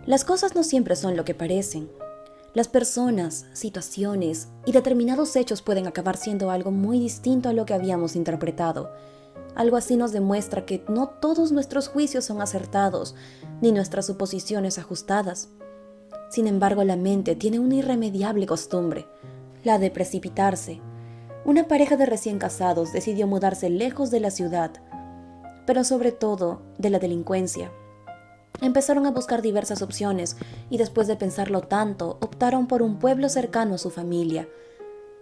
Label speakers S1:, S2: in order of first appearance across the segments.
S1: Las cosas no siempre son lo que parecen. Las personas, situaciones y determinados hechos pueden acabar siendo algo muy distinto a lo que habíamos interpretado. Algo así nos demuestra que no todos nuestros juicios son acertados, ni nuestras suposiciones ajustadas. Sin embargo, la mente tiene una irremediable costumbre, la de precipitarse. Una pareja de recién casados decidió mudarse lejos de la ciudad, pero sobre todo de la delincuencia. Empezaron a buscar diversas opciones y después de pensarlo tanto, optaron por un pueblo cercano a su familia.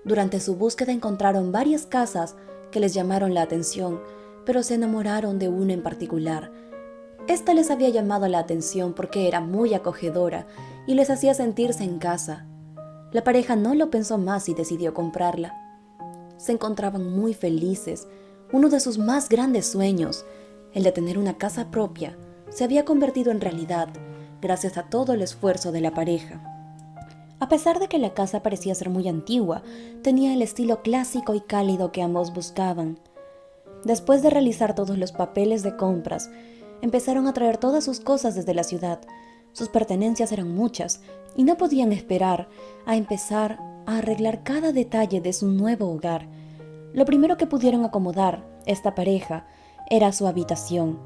S1: Durante su búsqueda encontraron varias casas que les llamaron la atención, pero se enamoraron de una en particular. Esta les había llamado la atención porque era muy acogedora y les hacía sentirse en casa. La pareja no lo pensó más y decidió comprarla. Se encontraban muy felices. Uno de sus más grandes sueños, el de tener una casa propia, se había convertido en realidad gracias a todo el esfuerzo de la pareja. A pesar de que la casa parecía ser muy antigua, tenía el estilo clásico y cálido que ambos buscaban. Después de realizar todos los papeles de compras, empezaron a traer todas sus cosas desde la ciudad. Sus pertenencias eran muchas y no podían esperar a empezar a arreglar cada detalle de su nuevo hogar. Lo primero que pudieron acomodar esta pareja era su habitación.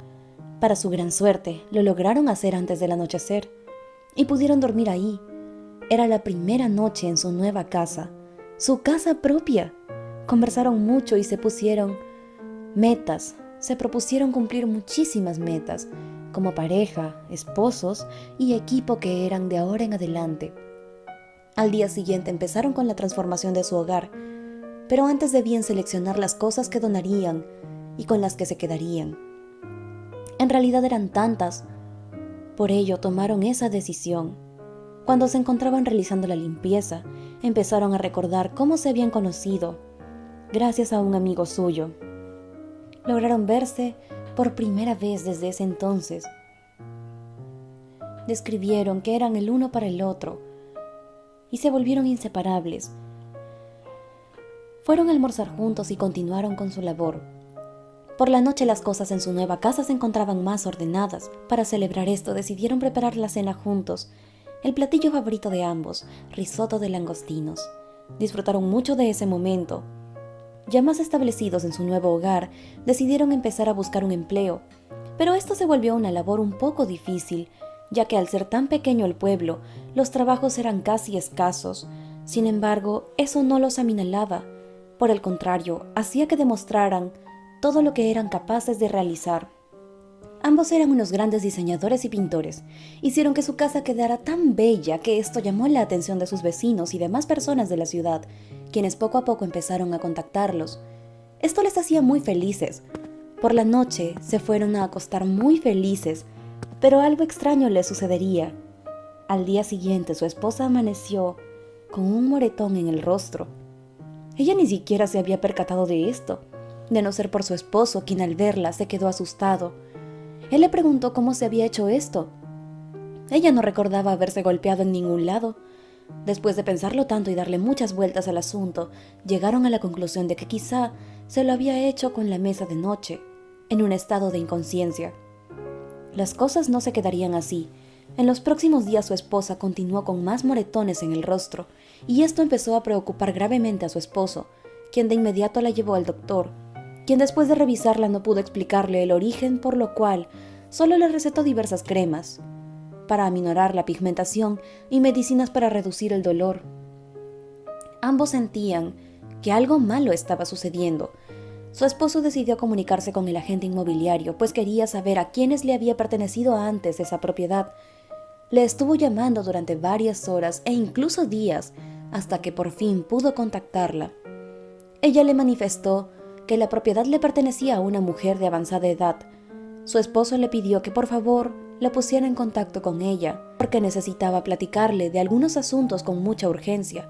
S1: Para su gran suerte, lo lograron hacer antes del anochecer y pudieron dormir ahí. Era la primera noche en su nueva casa, su casa propia. Conversaron mucho y se pusieron metas, se propusieron cumplir muchísimas metas, como pareja, esposos y equipo que eran de ahora en adelante. Al día siguiente empezaron con la transformación de su hogar, pero antes debían seleccionar las cosas que donarían y con las que se quedarían. En realidad eran tantas, por ello tomaron esa decisión. Cuando se encontraban realizando la limpieza, empezaron a recordar cómo se habían conocido, gracias a un amigo suyo. Lograron verse por primera vez desde ese entonces. Describieron que eran el uno para el otro y se volvieron inseparables. Fueron a almorzar juntos y continuaron con su labor. Por la noche las cosas en su nueva casa se encontraban más ordenadas. Para celebrar esto decidieron preparar la cena juntos. El platillo favorito de ambos, risotto de langostinos. Disfrutaron mucho de ese momento. Ya más establecidos en su nuevo hogar, decidieron empezar a buscar un empleo. Pero esto se volvió una labor un poco difícil, ya que al ser tan pequeño el pueblo, los trabajos eran casi escasos. Sin embargo, eso no los aminalaba. Por el contrario, hacía que demostraran todo lo que eran capaces de realizar. Ambos eran unos grandes diseñadores y pintores. Hicieron que su casa quedara tan bella que esto llamó la atención de sus vecinos y demás personas de la ciudad, quienes poco a poco empezaron a contactarlos. Esto les hacía muy felices. Por la noche se fueron a acostar muy felices, pero algo extraño les sucedería. Al día siguiente su esposa amaneció con un moretón en el rostro. Ella ni siquiera se había percatado de esto, de no ser por su esposo, quien al verla se quedó asustado. Él le preguntó cómo se había hecho esto. Ella no recordaba haberse golpeado en ningún lado. Después de pensarlo tanto y darle muchas vueltas al asunto, llegaron a la conclusión de que quizá se lo había hecho con la mesa de noche, en un estado de inconsciencia. Las cosas no se quedarían así. En los próximos días su esposa continuó con más moretones en el rostro, y esto empezó a preocupar gravemente a su esposo, quien de inmediato la llevó al doctor, quien después de revisarla no pudo explicarle el origen, por lo cual solo le recetó diversas cremas para aminorar la pigmentación y medicinas para reducir el dolor. Ambos sentían que algo malo estaba sucediendo. Su esposo decidió comunicarse con el agente inmobiliario, pues quería saber a quiénes le había pertenecido antes esa propiedad. Le estuvo llamando durante varias horas e incluso días, hasta que por fin pudo contactarla. Ella le manifestó que la propiedad le pertenecía a una mujer de avanzada edad. Su esposo le pidió que por favor la pusiera en contacto con ella, porque necesitaba platicarle de algunos asuntos con mucha urgencia.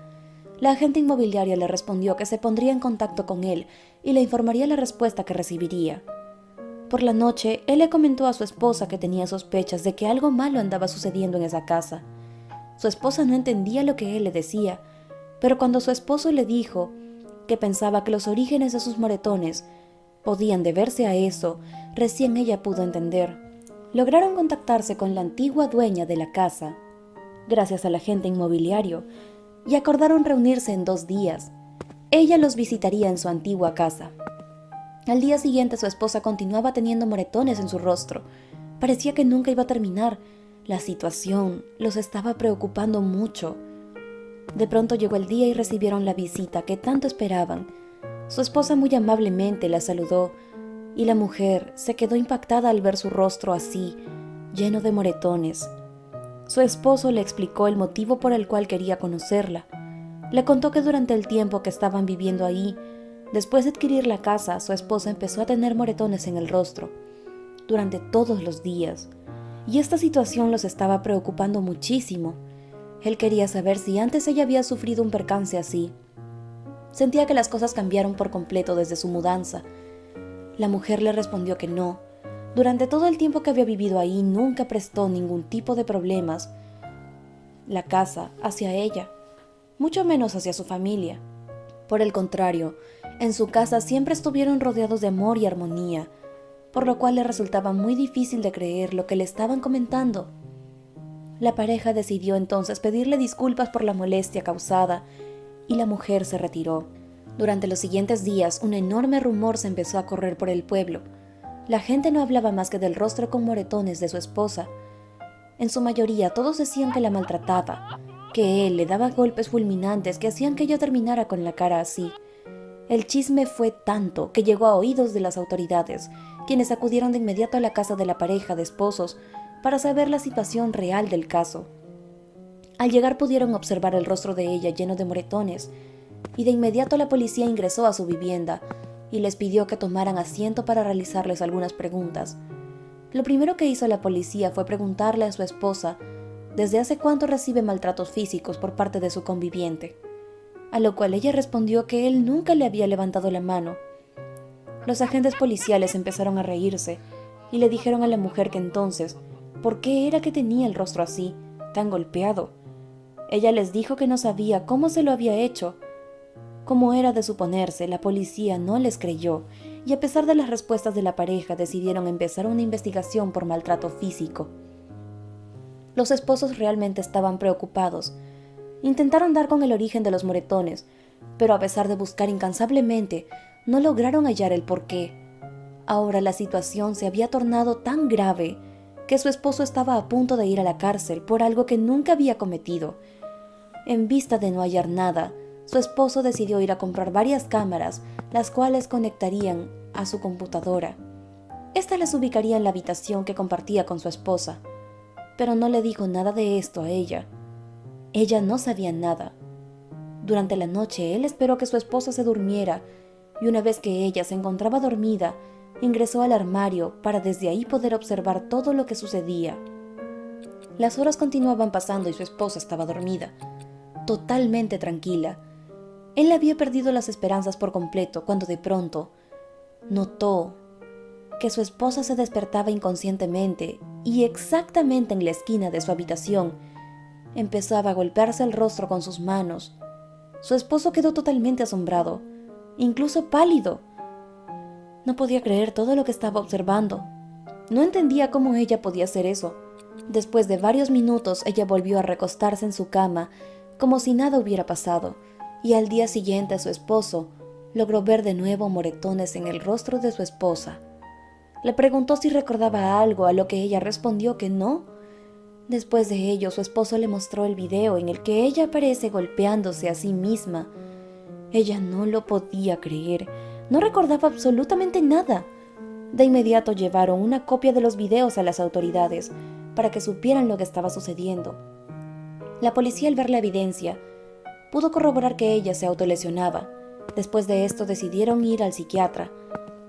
S1: La agente inmobiliaria le respondió que se pondría en contacto con él y le informaría la respuesta que recibiría. Por la noche, él le comentó a su esposa que tenía sospechas de que algo malo andaba sucediendo en esa casa. Su esposa no entendía lo que él le decía, pero cuando su esposo le dijo que pensaba que los orígenes de sus moretones podían deberse a eso, recién ella pudo entender. lograron contactarse con la antigua dueña de la casa, gracias al agente inmobiliario, y acordaron reunirse en 2 días. Ella los visitaría en su antigua casa. Al día siguiente su esposa continuaba teniendo moretones en su rostro. Parecía que nunca iba a terminar. La situación los estaba preocupando mucho. De pronto llegó el día y recibieron la visita que tanto esperaban. Su esposa muy amablemente la saludó y la mujer se quedó impactada al ver su rostro así, lleno de moretones. Su esposo le explicó el motivo por el cual quería conocerla. Le contó que durante el tiempo que estaban viviendo ahí, después de adquirir la casa, su esposa empezó a tener moretones en el rostro, durante todos los días, y esta situación los estaba preocupando muchísimo. Él quería saber si antes ella había sufrido un percance así. Sentía que las cosas cambiaron por completo desde su mudanza. La mujer le respondió que no. Durante todo el tiempo que había vivido ahí, nunca prestó ningún tipo de problemas la casa hacia ella, mucho menos hacia su familia. Por el contrario, en su casa siempre estuvieron rodeados de amor y armonía, por lo cual le resultaba muy difícil de creer lo que le estaban comentando. La pareja decidió entonces pedirle disculpas por la molestia causada y la mujer se retiró. Durante los siguientes días, un enorme rumor se empezó a correr por el pueblo. La gente no hablaba más que del rostro con moretones de su esposa. En su mayoría, todos decían que la maltrataba, que él le daba golpes fulminantes que hacían que ella terminara con la cara así. El chisme fue tanto que llegó a oídos de las autoridades, quienes acudieron de inmediato a la casa de la pareja de esposos para saber la situación real del caso. Al llegar pudieron observar el rostro de ella lleno de moretones, y de inmediato la policía ingresó a su vivienda y les pidió que tomaran asiento para realizarles algunas preguntas. Lo primero que hizo la policía fue preguntarle a su esposa desde hace cuánto recibe maltratos físicos por parte de su conviviente, a lo cual ella respondió que él nunca le había levantado la mano. Los agentes policiales empezaron a reírse y le dijeron a la mujer que entonces, ¿por qué era que tenía el rostro así, tan golpeado? Ella les dijo que no sabía cómo se lo había hecho. Como era de suponerse, la policía no les creyó, y a pesar de las respuestas de la pareja, decidieron empezar una investigación por maltrato físico. Los esposos realmente estaban preocupados. Intentaron dar con el origen de los moretones, pero a pesar de buscar incansablemente, no lograron hallar el porqué. Ahora la situación se había tornado tan grave que su esposo estaba a punto de ir a la cárcel por algo que nunca había cometido. En vista de no hallar nada, su esposo decidió ir a comprar varias cámaras, las cuales conectarían a su computadora. Esta las ubicaría en la habitación que compartía con su esposa, pero no le dijo nada de esto a ella. Ella no sabía nada. Durante la noche, él esperó que su esposa se durmiera, y una vez que ella se encontraba dormida, ingresó al armario para desde ahí poder observar todo lo que sucedía. Las horas continuaban pasando y su esposa estaba dormida, totalmente tranquila. Él había perdido las esperanzas por completo cuando de pronto notó que su esposa se despertaba inconscientemente y exactamente en la esquina de su habitación empezaba a golpearse el rostro con sus manos. Su esposo quedó totalmente asombrado, incluso pálido. No podía creer todo lo que estaba observando. No entendía cómo ella podía hacer eso. Después de varios minutos, ella volvió a recostarse en su cama como si nada hubiera pasado, y al día siguiente su esposo logró ver de nuevo moretones en el rostro de su esposa. Le preguntó si recordaba algo, a lo que ella respondió que no. Después de ello, su esposo le mostró el video en el que ella aparece golpeándose a sí misma. Ella no lo podía creer, no recordaba absolutamente nada. De inmediato llevaron una copia de los videos a las autoridades para que supieran lo que estaba sucediendo. La policía, al ver la evidencia, pudo corroborar que ella se autolesionaba. Después de esto decidieron ir al psiquiatra.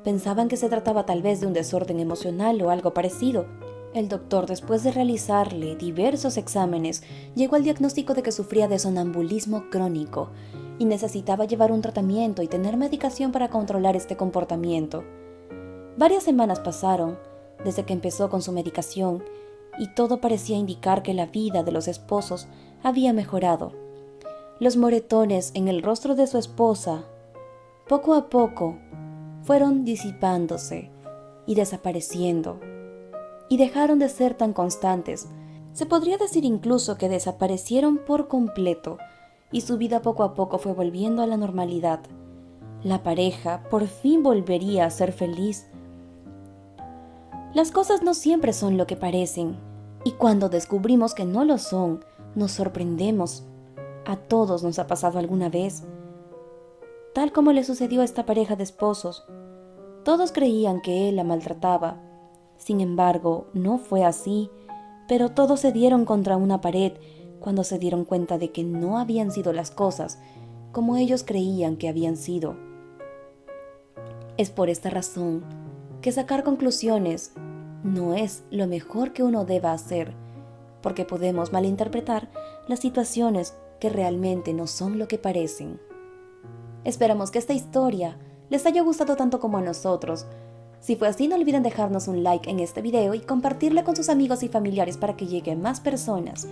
S1: Pensaban que se trataba tal vez de un desorden emocional o algo parecido. El doctor, después de realizarle diversos exámenes, llegó al diagnóstico de que sufría de sonambulismo crónico y necesitaba llevar un tratamiento y tener medicación para controlar este comportamiento. Varias semanas pasaron desde que empezó con su medicación y todo parecía indicar que la vida de los esposos había mejorado. Los moretones en el rostro de su esposa, poco a poco, fueron disipándose y desapareciendo. y dejaron de ser tan constantes. Se podría decir incluso que desaparecieron por completo y su vida poco a poco fue volviendo a la normalidad. La pareja por fin volvería a ser feliz. Las cosas no siempre son lo que parecen, y cuando descubrimos que no lo son, nos sorprendemos. A todos nos ha pasado alguna vez, tal como le sucedió a esta pareja de esposos. Todos creían que él la maltrataba. Sin embargo, no fue así, pero todos se dieron contra una pared cuando se dieron cuenta de que no habían sido las cosas como ellos creían que habían sido. Es por esta razón que sacar conclusiones no es lo mejor que uno deba hacer, porque podemos malinterpretar las situaciones que realmente no son lo que parecen. Esperamos que esta historia les haya gustado tanto como a nosotros. Si fue así, no olviden dejarnos un like en este video y compartirla con sus amigos y familiares para que llegue a más personas.